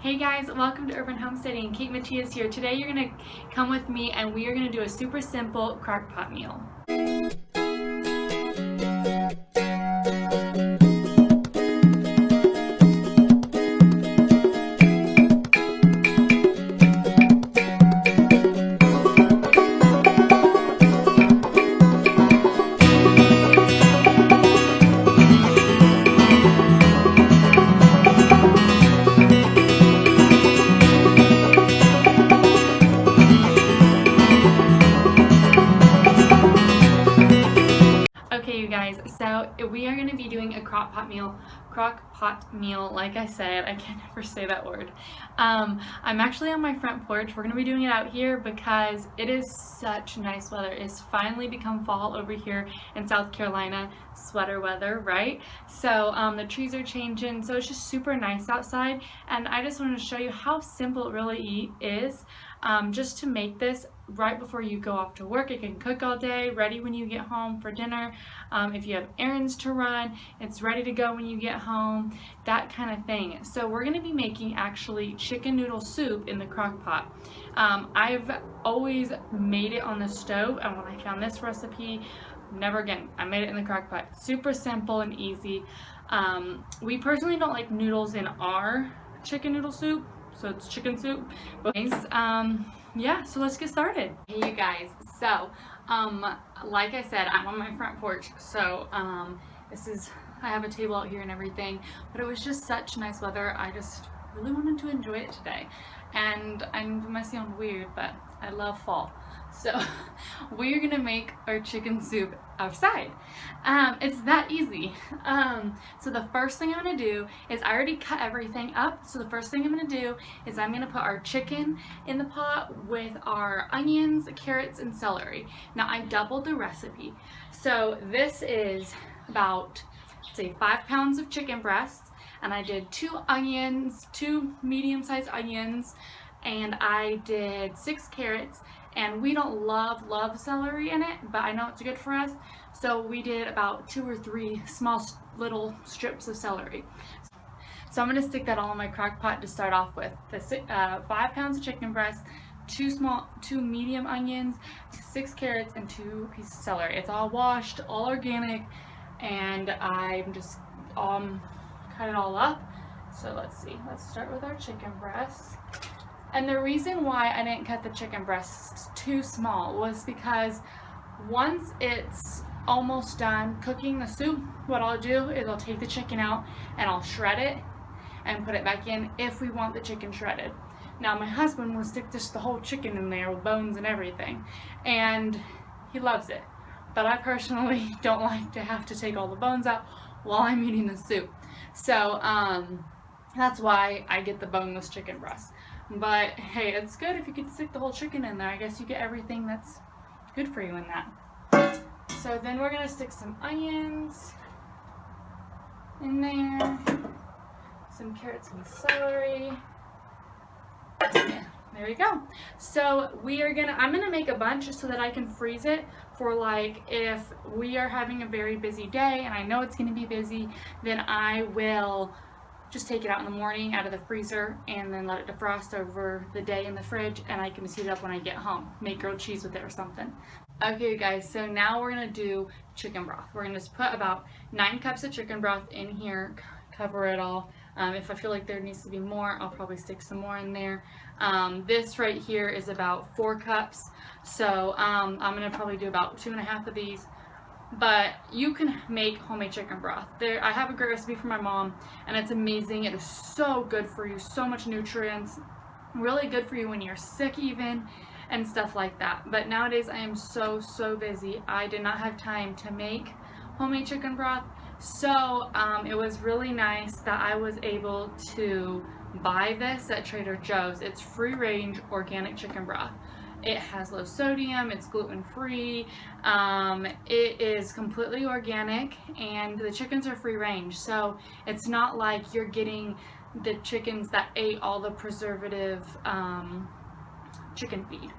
Hey guys, welcome to Urban Homesteading. Kate Matias here. Today you're going to come with me and we are going to do a super simple crock pot meal. Okay, you guys, so we are going to be doing a crock pot meal, like I said. I can never say that word. I'm actually on my front porch. We're going to be doing it out here because it is such nice weather. It's finally become fall over here in South Carolina, sweater weather, right? So the trees are changing, so it's just super nice outside, and I just wanted to show you how simple it really is. Just to make this right before you go off to work. It can cook all day, ready when you get home for dinner. If you have errands to run, it's ready to go when you get home, that kind of thing. So we're going to be making actually chicken noodle soup in the crock pot. I've always made it on the stove, and when I found this recipe, never again. I made it in the crock pot. Super simple and easy. We personally don't like noodles in our chicken noodle soup, so it's chicken soup. But yeah, so let's get started. Hey you guys, so like I said, I'm on my front porch, so I have a table out here and everything, but it was just such nice weather. I just really wanted to enjoy it today, and I might sound weird, but I love fall. So we're gonna make our chicken soup outside. It's that easy. So the first thing I'm gonna do is, I already cut everything up, so the first thing I'm gonna do is I'm gonna put our chicken in the pot with our onions, carrots, and celery. Now I doubled the recipe, so this is about, say, 5 pounds of chicken breasts, and I did 2 onions, 2 medium-sized onions, and I did 6 carrots. And we don't love celery in it, but I know it's good for us, so we did about 2 or 3 small little strips of celery. So I'm going to stick that all in my crock pot to start off with. The 5 pounds of chicken breast, 2 medium onions, 6 carrots, and 2 pieces of celery. It's all washed, all organic, and I'm just cut it all up. So let's see, let's start with our chicken breast. And the reason why I didn't cut the chicken breasts too small was because once it's almost done cooking the soup, what I'll do is I'll take the chicken out and I'll shred it and put it back in if we want the chicken shredded. Now my husband will stick just the whole chicken in there with bones and everything, and he loves it. But I personally don't like to have to take all the bones out while I'm eating the soup. So that's why I get the boneless chicken breast. But hey, it's good if you could stick the whole chicken in there. I guess you get everything that's good for you in that. So then we're going to stick some onions in there, some carrots and celery. Yeah, there we go. So I'm going to make a bunch so that I can freeze it for, like, if we are having a very busy day and I know it's going to be busy, then I will just take it out in the morning out of the freezer and then let it defrost over the day in the fridge, and I can just heat it up when I get home. Make grilled cheese with it or something. Okay guys, so now we're going to do chicken broth. We're going to just put about 9 cups of chicken broth in here, cover it all. If I feel like there needs to be more, I'll probably stick some more in there. This right here is about 4 cups, so I'm going to probably do about 2.5 of these. But you can make homemade chicken broth. I have a great recipe from my mom, and it's amazing. It is so good for you, so much nutrients, really good for you when you're sick even, and stuff like that. But nowadays I am so busy, I did not have time to make homemade chicken broth. So it was really nice that I was able to buy this at Trader Joe's. It's free range organic chicken broth. It has low sodium, it's gluten-free, it is completely organic, and the chickens are free range. So it's not like you're getting the chickens that ate all the preservative chicken feed.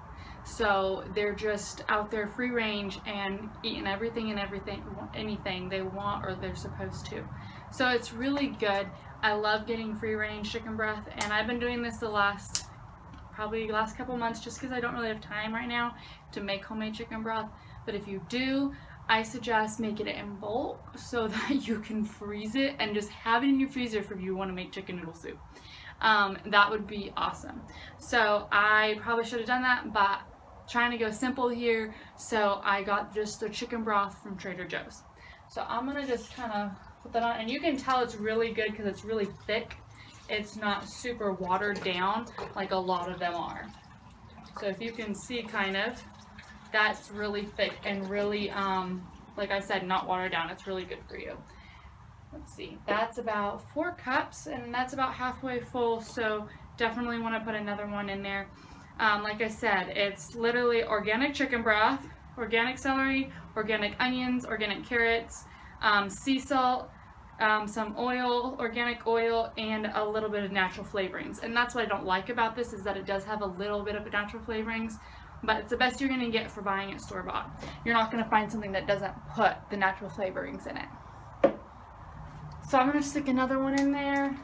So they're just out there free range and eating anything they want or they're supposed to. So it's really good. I love getting free range chicken broth, and I've been doing this the last couple months just because I don't really have time right now to make homemade chicken broth. But if you do, I suggest making it in bulk so that you can freeze it and just have it in your freezer if you want to make chicken noodle soup. That would be awesome. So I probably should have done that, but trying to go simple here, so I got just the chicken broth from Trader Joe's. So I'm gonna just kind of put that on, and you can tell it's really good because it's really thick. It's not super watered down like a lot of them are. So if you can see, kind of, that's really thick and really, like I said, not watered down. It's really good for you. Let's see, that's about 4 cups, and that's about halfway full, so definitely want to put another one in there. Like I said, it's literally organic chicken broth, organic celery, organic onions, organic carrots, sea salt, some oil, organic oil, and a little bit of natural flavorings. And that's what I don't like about this, is that it does have a little bit of natural flavorings, but it's the best you're going to get for buying it store-bought. You're not going to find something that doesn't put the natural flavorings in it. So I'm going to stick another one in there.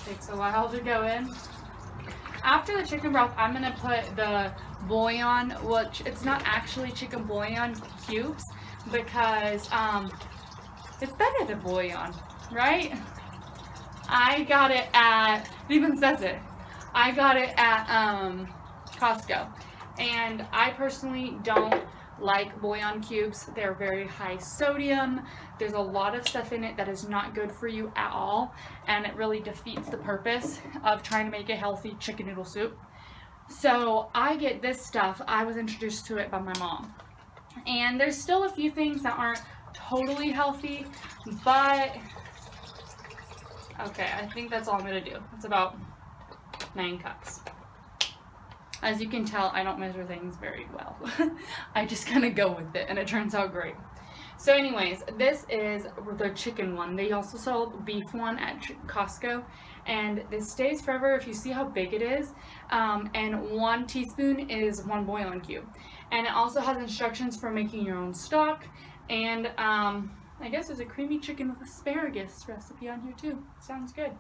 Takes a while to go in. After the chicken broth, I'm going to put the bouillon, which it's not actually chicken bouillon cubes, because it's better than bouillon, right? I got it at, it even says it, I got it at Costco, and I personally don't like bouillon cubes. They're very high sodium. There's a lot of stuff in it that is not good for you at all, and it really defeats the purpose of trying to make a healthy chicken noodle soup. So I get this stuff. I was introduced to it by my mom, and there's still a few things that aren't totally healthy, but okay, I think that's all I'm gonna do. It's about 9 cups. As you can tell, I don't measure things very well. I just kind of go with it, and it turns out great. So anyways, this is the chicken one. They also sell the beef one at Costco, and this stays forever if you see how big it is. And 1 teaspoon is 1 bouillon cube. And it also has instructions for making your own stock, and I guess there's a creamy chicken with asparagus recipe on here too. Sounds good.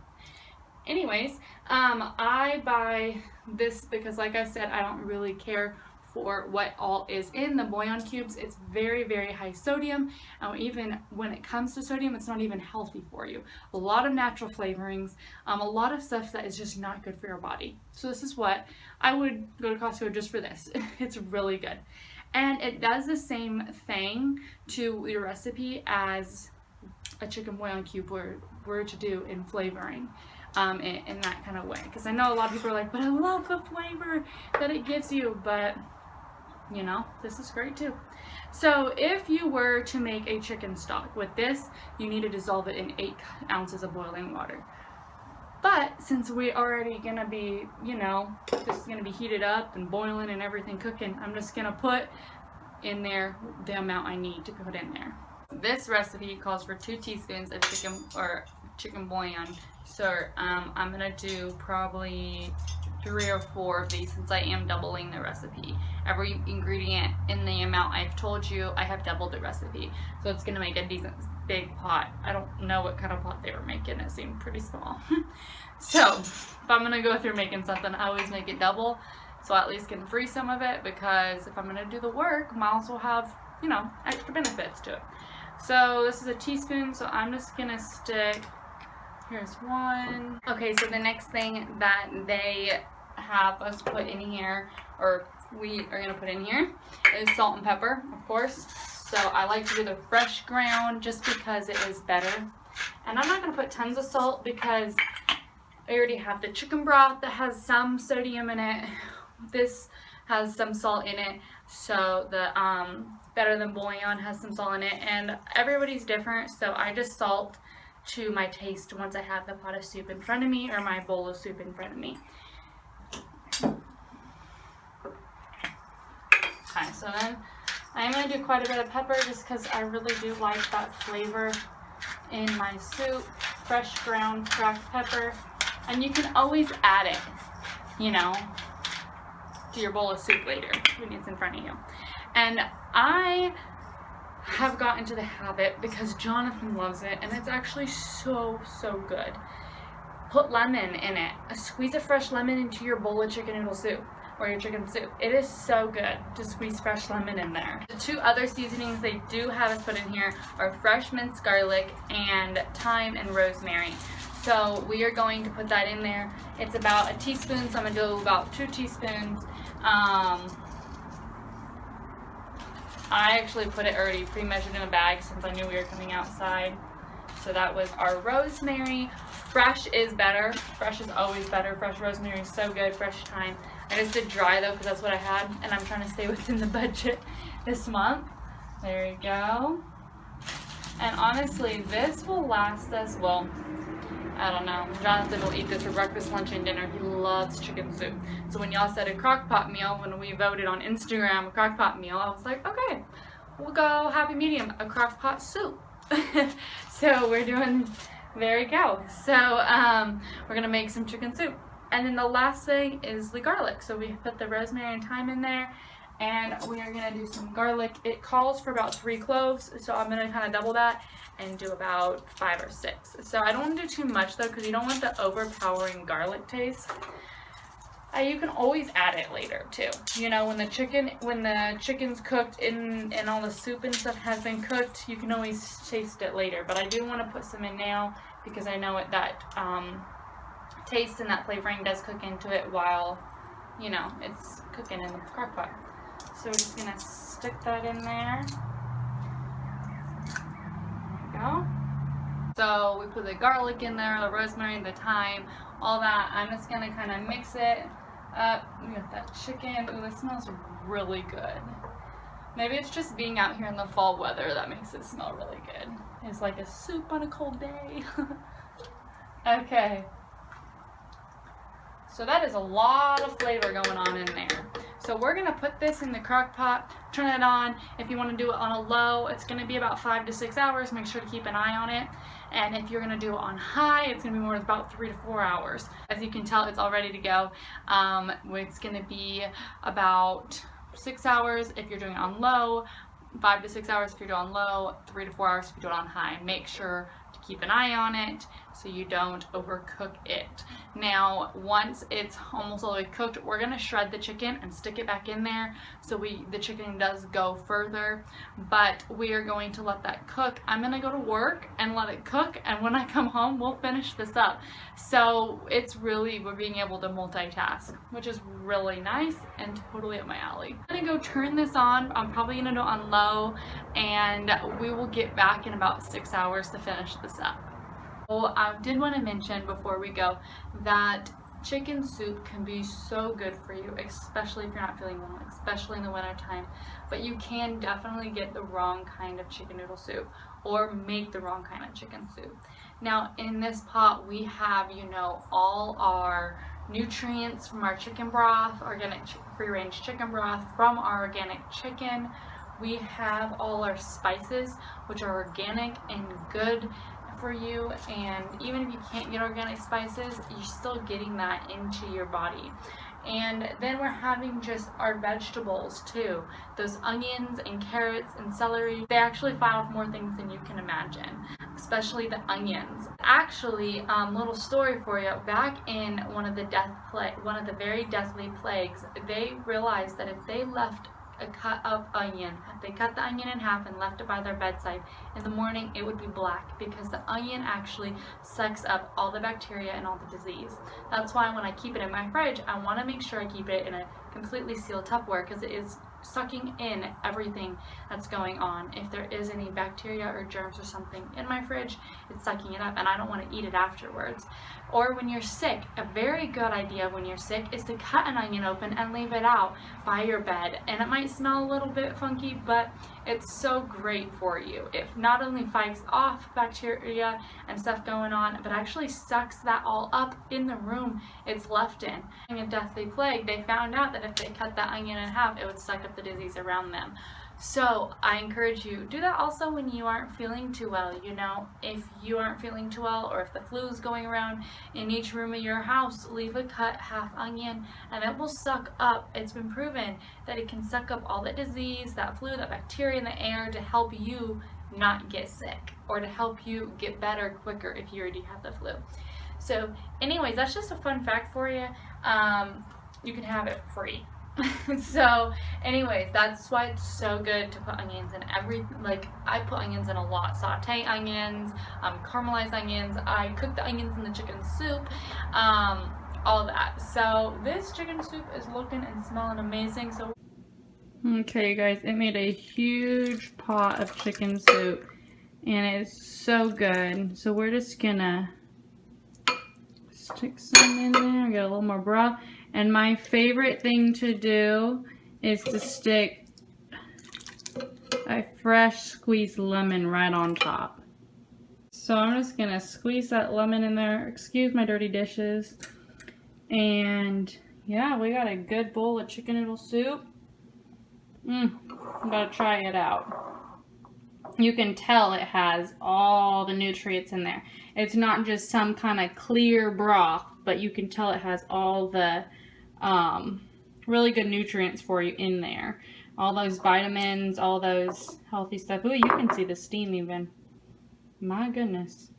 Anyways, I buy this because, like I said, I don't really care for what all is in the bouillon cubes. It's very, very high sodium, and even when it comes to sodium, it's not even healthy for you. A lot of natural flavorings, a lot of stuff that is just not good for your body. So this is what I would go to Costco just for this. It's really good. And it does the same thing to your recipe as a chicken bouillon cube were to do in flavoring. In that kind of way, because I know a lot of people are like, but I love the flavor that it gives you, but you know, this is great too. So if you were to make a chicken stock with this, you need to dissolve it in 8 ounces of boiling water. But since we're already gonna be, you know, just gonna be heated up and boiling and everything cooking, I'm just gonna put in there the amount I need to put in there. This recipe calls for 2 teaspoons of chicken bouillon, so I'm gonna do probably 3 or 4 of these, since I am doubling the recipe. Every ingredient in the amount I've told you, I have doubled the recipe, so it's gonna make a decent big pot. I don't know what kind of pot they were making. It seemed pretty small. So if I'm gonna go through making something, I always make it double, so I at least can freeze some of it, because if I'm gonna do the work, might also have, you know, extra benefits to it. So this is a teaspoon, so I'm just gonna stick, here's 1. Okay, so the next thing that they have us put in here, or we are gonna put in here, is salt and pepper, of course. So I like to do the fresh ground just because it is better. And I'm not gonna put tons of salt because I already have the chicken broth that has some sodium in it. This has some salt in it, so the better than bouillon has some salt in it, and everybody's different, so I just salt to my taste once I have the pot of soup in front of me, or my bowl of soup in front of me. Okay, so then I'm going to do quite a bit of pepper just because I really do like that flavor in my soup. Fresh ground cracked pepper, and you can always add it, you know, to your bowl of soup later when it's in front of you. And I have got into the habit, because Jonathan loves it, and it's actually so good. Put lemon in it. Squeeze a fresh lemon into your bowl of chicken noodle soup or your chicken soup. It is so good to squeeze fresh lemon in there. The two other seasonings they do have us put in here are fresh minced garlic and thyme and rosemary. So we are going to put that in there. It's about a teaspoon, so I'm going to do about 2 teaspoons. I actually put it already pre-measured in a bag since I knew we were coming outside. So that was our rosemary. Fresh is better. Fresh is always better. Fresh rosemary is so good. Fresh thyme. I just did dry though because that's what I had, and I'm trying to stay within the budget this month. There you go. And honestly, this will last us, well, I don't know. Jonathan will eat this for breakfast, lunch, and dinner. He loves chicken soup. So when y'all said a crock pot meal, when we voted on Instagram a crock pot meal, I was like, okay, we'll go happy medium, a crock pot soup. So we're doing, there you go. So we're gonna make some chicken soup. And then the last thing is the garlic. So we put the rosemary and thyme in there, and we are gonna do some garlic. It calls for about 3 cloves, so I'm gonna kind of double that and do about 5 or 6. So I don't want to do too much though, because you don't want the overpowering garlic taste. You can always add it later too. You know, when the chicken's cooked and all the soup and stuff has been cooked, you can always taste it later. But I do want to put some in now because I know that taste and that flavoring does cook into it while, you know, it's cooking in the crock pot. So we're just gonna stick that in there. Go. So we put the garlic in there, the rosemary, the thyme, all that. I'm just gonna kind of mix it up. We got that chicken. Ooh, it smells really good. Maybe it's just being out here in the fall weather that makes it smell really good. It's like a soup on a cold day. Okay. So that is a lot of flavor going on in there. So we're gonna put this in the crock pot, turn it on. If you wanna do it on a low, it's gonna be about 5 to 6 hours. Make sure to keep an eye on it. And if you're gonna do it on high, it's gonna be more about 3 to 4 hours. As you can tell, it's all ready to go. It's gonna be about 6 hours if you're doing it on low, 5 to 6 hours if you're doing low, 3 to 4 hours if you do it on high. Make sure to keep an eye on it so you don't overcook it. Now, once it's almost all the way cooked, we're gonna shred the chicken and stick it back in there so the chicken does go further, but we are going to let that cook. I'm gonna go to work and let it cook, and when I come home, we'll finish this up. So it's really, we're being able to multitask, which is really nice and totally up my alley. I'm gonna go turn this on. I'm probably gonna do it on low, and we will get back in about 6 hours to finish this up. Well, I did want to mention before we go that chicken soup can be so good for you, especially if you're not feeling well, especially in the winter time. But you can definitely get the wrong kind of chicken noodle soup or make the wrong kind of chicken soup. Now, in this pot, we have, you know, all our nutrients from our chicken broth, organic free-range chicken broth from our organic chicken. We have all our spices, which are organic and good for you, and even if you can't get organic spices, you're still getting that into your body. And then we're having just our vegetables too. Those onions and carrots and celery, they actually fight off more things than you can imagine, especially the onions. Actually, little story for you, back in one of the very deathly plagues, they realized that if they left a cut of onion, if they cut the onion in half and left it by their bedside, in the morning it would be black, because the onion actually sucks up all the bacteria and all the disease. That's why when I keep it in my fridge, I want to make sure I keep it in a completely sealed Tupperware, because it is sucking in everything that's going on. If there is any bacteria or germs or something in my fridge, it's sucking it up, and I don't want to eat it afterwards. Or when you're sick, a very good idea when you're sick is to cut an onion open and leave it out by your bed. And it might smell a little bit funky, but it's so great for you. It not only fights off bacteria and stuff going on, but actually sucks that all up in the room it's left in. In a deathly plague, they found out that if they cut that onion in half, it would suck up the disease around them. So I encourage you, do that also when you aren't feeling too well. You know, if you aren't feeling too well or if the flu is going around, in each room of your house, leave a cut half onion, and it will suck up. It's been proven that it can suck up all that disease, that flu, that bacteria in the air to help you not get sick or to help you get better quicker if you already have the flu. So anyways, that's just a fun fact for you. You can have it free. So anyways, that's why it's so good to put onions in like I put onions in a lot. Saute onions, caramelized onions. I cook the onions in the chicken soup, all that. So this chicken soup is looking and smelling amazing. So okay, you guys, it made a huge pot of chicken soup and it's so good. So we're just gonna stick some in there, get a little more broth. And my favorite thing to do is to stick a fresh squeezed lemon right on top. So I'm just gonna squeeze that lemon in there. Excuse my dirty dishes. And yeah, we got a good bowl of chicken noodle soup. I'm gonna try it out. You can tell it has all the nutrients in there. It's not just some kind of clear broth, but you can tell it has all the really good nutrients for you in there. All those vitamins, all those healthy stuff. Ooh, you can see the steam even. My goodness.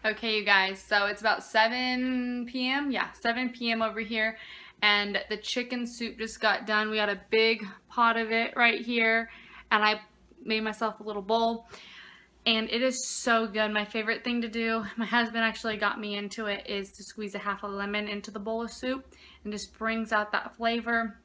Okay, you guys, so it's about 7 p.m. Yeah, 7 p.m. over here, and the chicken soup just got done. We got a big pot of it right here, and I made myself a little bowl, and it is so good. My favorite thing to do, my husband actually got me into it, is to squeeze a half a lemon into the bowl of soup, and just brings out that flavor.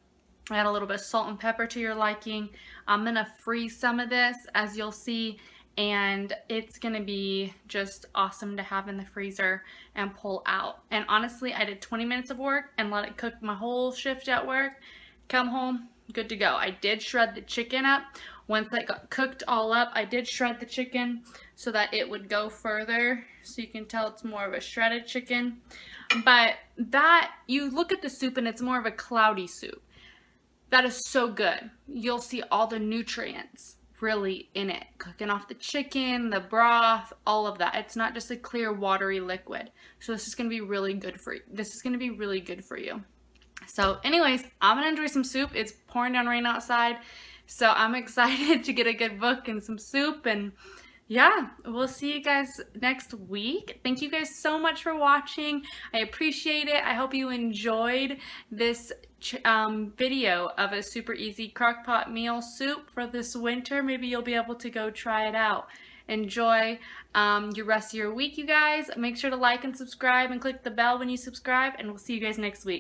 Add a little bit of salt and pepper to your liking. I'm gonna freeze some of this, as you'll see, and it's gonna be just awesome to have in the freezer and pull out. And honestly, I did 20 minutes of work and let it cook my whole shift at work. Come home, good to go. I did shred the chicken up. Once that got cooked all up, I did shred the chicken so that it would go further, so you can tell it's more of a shredded chicken. But that, you look at the soup and it's more of a cloudy soup. That is so good. You'll see all the nutrients really in it, cooking off the chicken, the broth, all of that. It's not just a clear watery liquid. So this is going to be really good for you. This is going to be really good for you. So anyways, I'm gonna enjoy some soup. It's pouring down rain outside, so I'm excited to get a good book and some soup. And yeah, we'll see you guys next week. Thank you guys so much for watching. I appreciate it. I hope you enjoyed this video of a super easy crock pot meal soup for this winter. Maybe you'll be able to go try it out. Enjoy your rest of your week, you guys. Make sure to like and subscribe and click the bell when you subscribe, and we'll see you guys next week.